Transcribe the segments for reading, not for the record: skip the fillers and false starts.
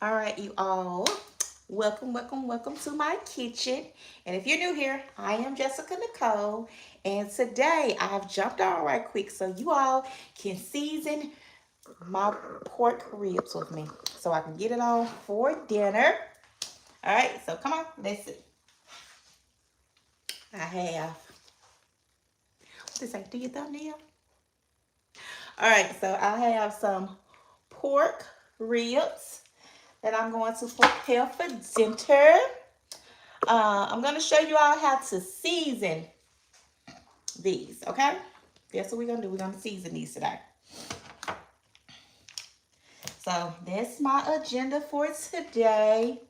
All right, you all. Welcome to my kitchen. And if you're new here, I am Jessica Nicole. And today I've jumped on right quick so you all can season my pork ribs with me so I can get it on for dinner. All right, so come on, let's see. I have, what does that do your thumbnail? All right, so I have some pork ribs that I'm going to prepare for dinner. I'm going to show you all how to season these, okay? That's what we're going to do. We're going to season these today. So that's my agenda for today,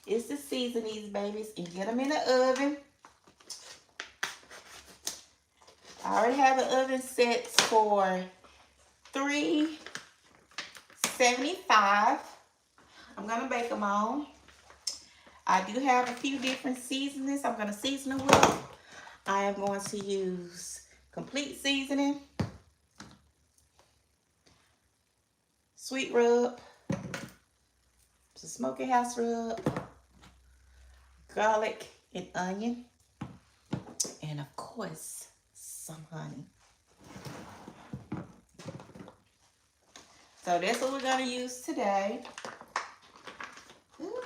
is to season these babies and get them in the oven. I already have the oven set for 375. I'm going to bake them on. I do have a few different seasonings I'm going to season them with. I am going to use complete seasoning, sweet rub, some smoky house rub, garlic and onion, and of course, some honey. So that's what we're going to use today. Ooh.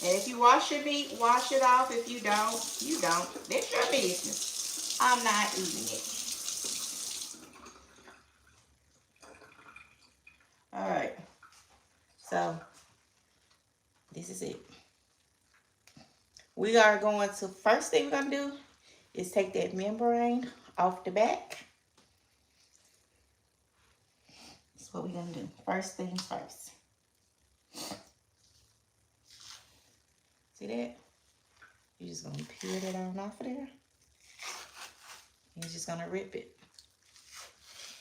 And if you wash your meat, wash it off. If you don't, you don't. That's your business. I'm not eating it. All right. So, this is it. We are going to, first thing we're going to do is take that membrane off the back. That's what we're going to do. First things first. See that? You're just going to peel that on off of there. You're just going to rip it.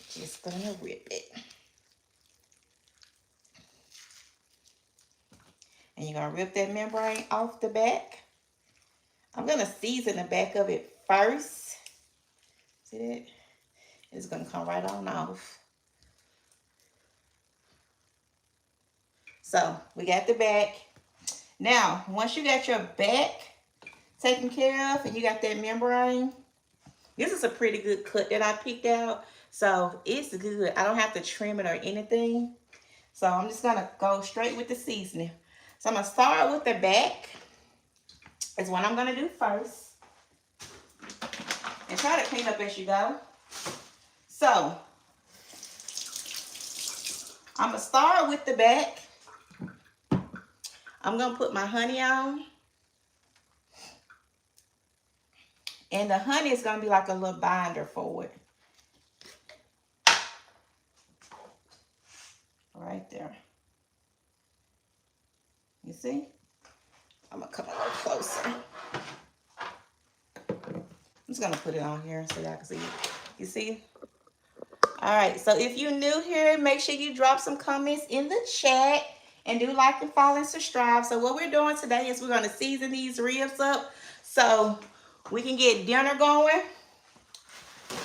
Just going to rip it. And you're going to rip that membrane off the back. I'm going to season the back of it first. See that? It's going to come right on off. So, we got the back. Now, once you got your back taken care of and you got that membrane, this is a pretty good cut that I picked out. So, it's good. I don't have to trim it or anything. So, I'm just going to go straight with the seasoning. So, I'm going to start with the back. Is what I'm going to do first. And try to clean up as you go. So, I'm going to start with the back. I'm going to put my honey on. And the honey is going to be like a little binder for it. Right there. You see? I'm going to come a little closer. I'm just going to put it on here so y'all can see it. You see? All right. So if you're new here, make sure you drop some comments in the chat. And do like and follow and subscribe. So what we're doing today is we're going to season these ribs up so we can get dinner going.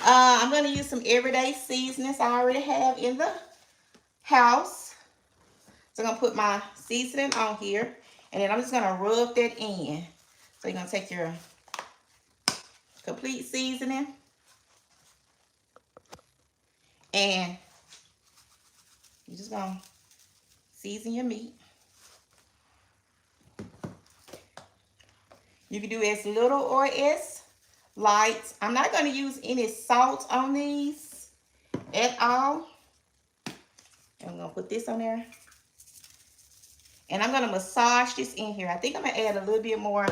I'm going to use some everyday seasonings I already have in the house. So I'm going to put my seasoning on here. And then I'm just going to rub that in. So you're going to take your complete seasoning. And you're just going to season your meat. You can do as little or as light. I'm not going to use any salt on these at all. And I'm going to put this on there. And I'm going to massage this in here. I think I'm going to add a little bit more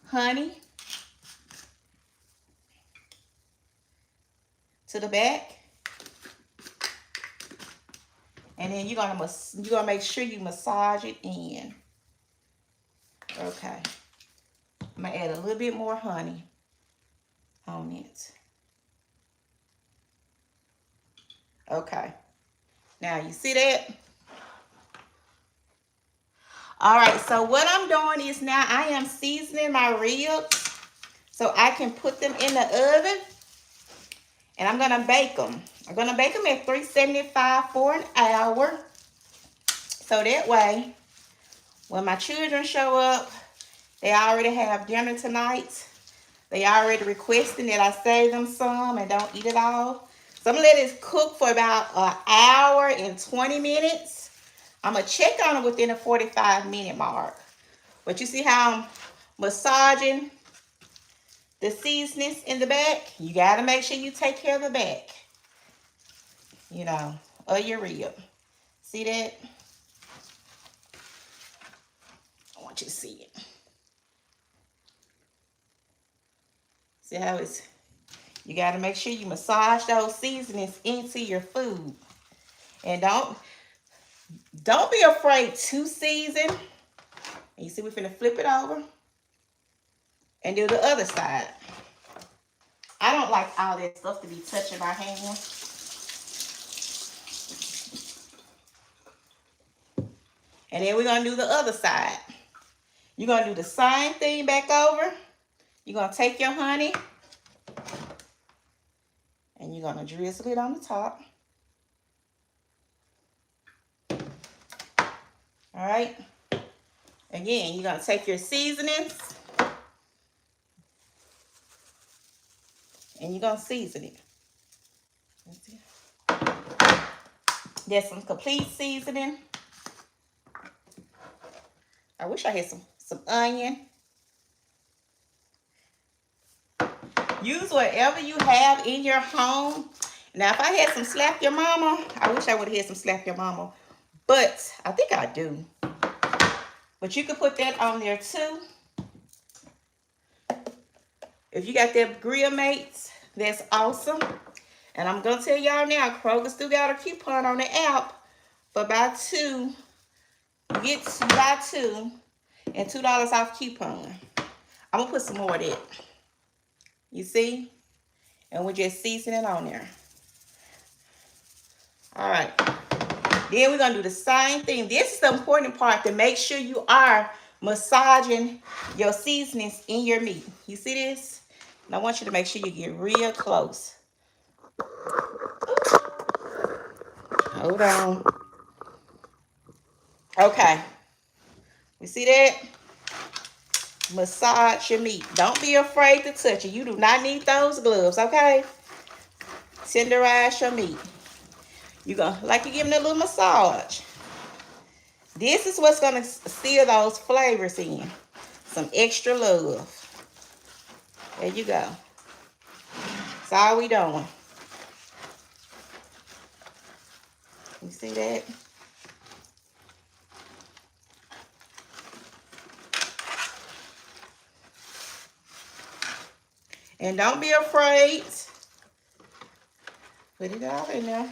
honey to the back. And then you're gonna make sure you massage it in. Okay. I'm gonna add a little bit more honey on it. Okay. Now you see that? All right, so what I'm doing is now I am seasoning my ribs so I can put them in the oven And I'm gonna bake them. I'm gonna bake them at 375 for an hour. So that way, when my children show up, they already have dinner tonight. They already requesting that I save them some and don't eat it all. So I'm gonna let it cook for about an hour and 20 minutes. I'm gonna check on it within a 45-minute mark. But you see how I'm massaging the seasonings in the back? You gotta make sure you take care of the back, you know, of your rib. See that? I want you to see it. See how it's, you gotta make sure you massage those seasonings into your food. And don't be afraid to season. And you see we're finna flip it over and do the other side. I don't like all that stuff to be touching my hands. And then we're gonna do the other side. You're gonna do the same thing back over. You're gonna take your honey and you're gonna drizzle it on the top. All right. Again, you're gonna take your seasonings and you're gonna season it. There's some complete seasoning. I wish I had some onion. Use whatever you have in your home. Now, if I had some Slap Your Mama, I wish I would have had some Slap Your Mama. But I think I do. But you could put that on there too. If you got that Grill Mates, that's awesome. And I'm going to tell y'all now, Kroger still got a coupon on the app for buy two, get buy two, and $2 off coupon. I'm going to put some more of that. You see? And we're just seasoning it on there. All right. Then we're going to do the same thing. This is the important part, to make sure you are massaging your seasonings in your meat. You see this? And I want you to make sure you get real close. Hold on. Okay. You see that? Massage your meat. Don't be afraid to touch it. You do not need those gloves, okay? Tenderize your meat. You're going to, like you're giving it a little massage. This is what's going to seal those flavors in. Some extra love. There you go. That's all we doing. You see that? And don't be afraid. Put it all in there.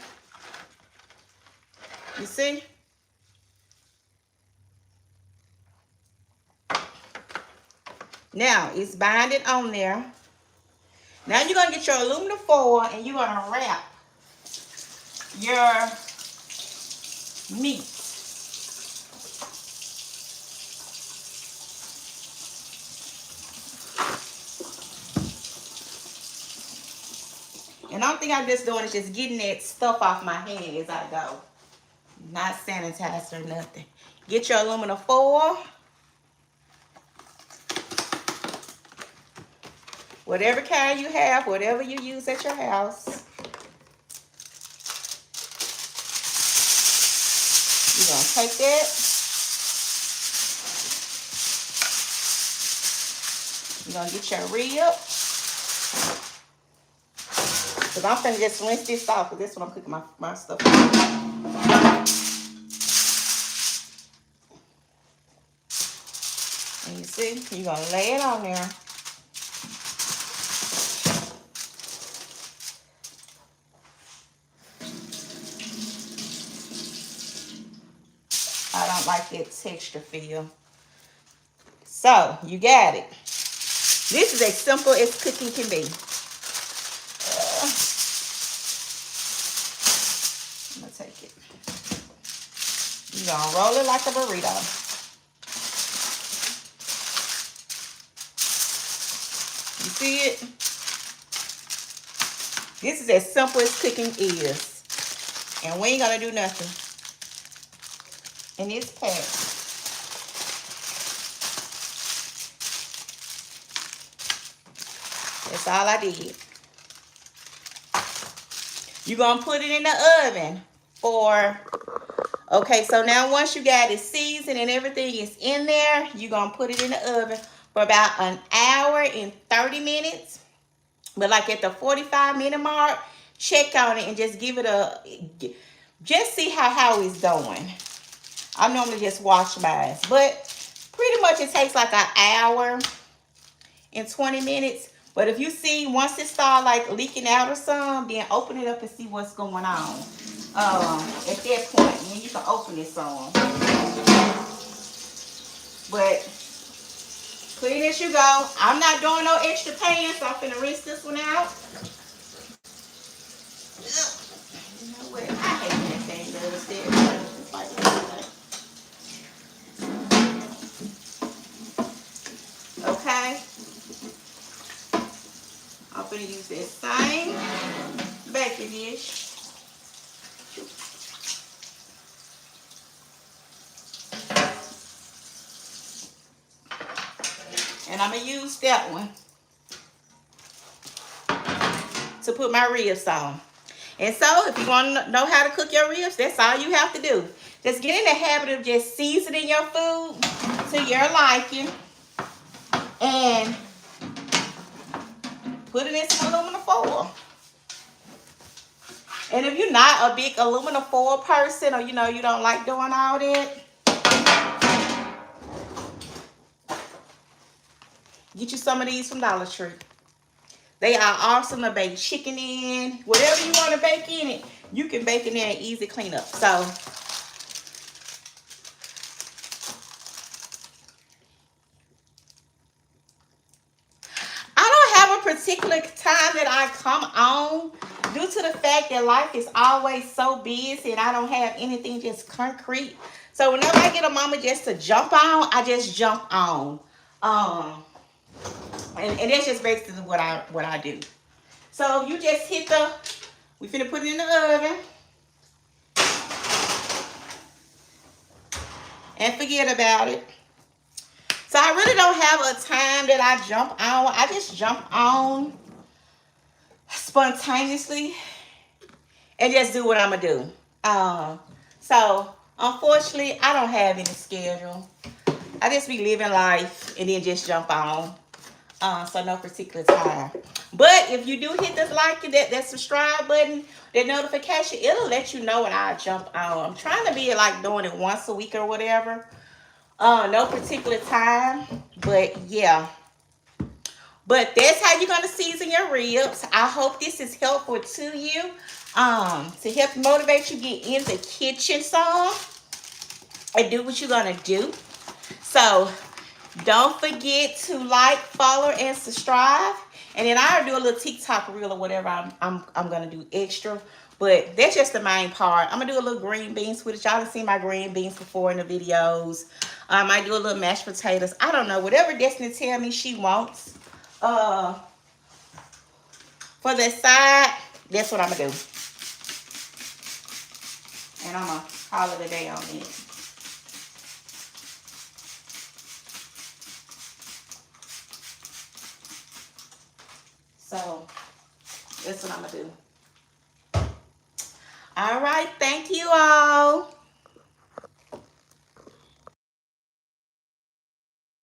You see? Now, it's binded on there. Now you're going to get your aluminum foil and you're going to wrap your meat. And the only thing I'm just doing is just getting that stuff off my hand as I go. Not sanitized or nothing. Get your aluminum foil. Whatever kind you have, whatever you use at your house. You're going to take that. You're going to get your rib. Because I'm finna just rinse this off, because this is when I'm cooking my stuff. And you see, you're going to lay it on there. I don't like that texture feel. So, you got it. This is as simple as cooking can be. I'm going to take it. You're going to roll it like a burrito. You see it? This is as simple as cooking is. And we ain't gonna do nothing. And it's packed. That's all I did. You're gonna put it in the oven for, okay, so now once you got it seasoned and everything is in there, you're gonna put it in the oven for about an hour and 30 minutes. But like at the 45-minute mark, check on it and just give it a, just see how it's doing. I normally just watch mine, but pretty much it takes like an hour and 20 minutes. But if you see, once it starts like leaking out or something, then open it up and see what's going on. At that point, then you can open it some. But clean as you go. I'm not doing no extra pans, so I'm finna rinse this one out. You know what? I hate that thing does that. It's like that. Okay. I'm gonna use this same baking dish. And I'm gonna use that one to put my ribs on. And so if you want to know how to cook your ribs, that's all you have to do. Just get in the habit of just seasoning your food to your liking. And put it in some aluminum foil. And if you're not a big aluminum foil person, or you know you don't like doing all that, get you some of these from Dollar Tree. They are awesome to bake chicken in. Whatever you want to bake in it, you can bake in there and easy cleanup. So I don't have a particular time that I come on, due to the fact that life is always so busy and I don't have anything just concrete. So whenever I get a moment just to jump on, I just jump on. And that's just basically what I do. So you just hit the, we finna put it in the oven. And forget about it. So I really don't have a time that I jump on. I just jump on spontaneously and just do what I'm gonna do. So unfortunately, I don't have any schedule. I just be living life and then just jump on. So no particular time. But if you do hit the like and that subscribe button, that notification, it'll let you know when I jump on. I'm trying to be like doing it once a week or whatever. No particular time, but yeah. But that's how you're gonna season your ribs. I hope this is helpful to you. To help motivate you get in the kitchen some and do what you're gonna do. So don't forget to like, follow, and subscribe. And then I'll do a little TikTok reel or whatever I'm gonna do extra. But that's just the main part. I'm gonna do a little green beans with it. Y'all have seen my green beans before in the videos. I might do a little mashed potatoes. I don't know. Whatever Destiny tell me she wants. For the side, that's what I'm gonna do. And I'm gonna call it a day on it. So that's what I'm gonna do. All right, thank you all.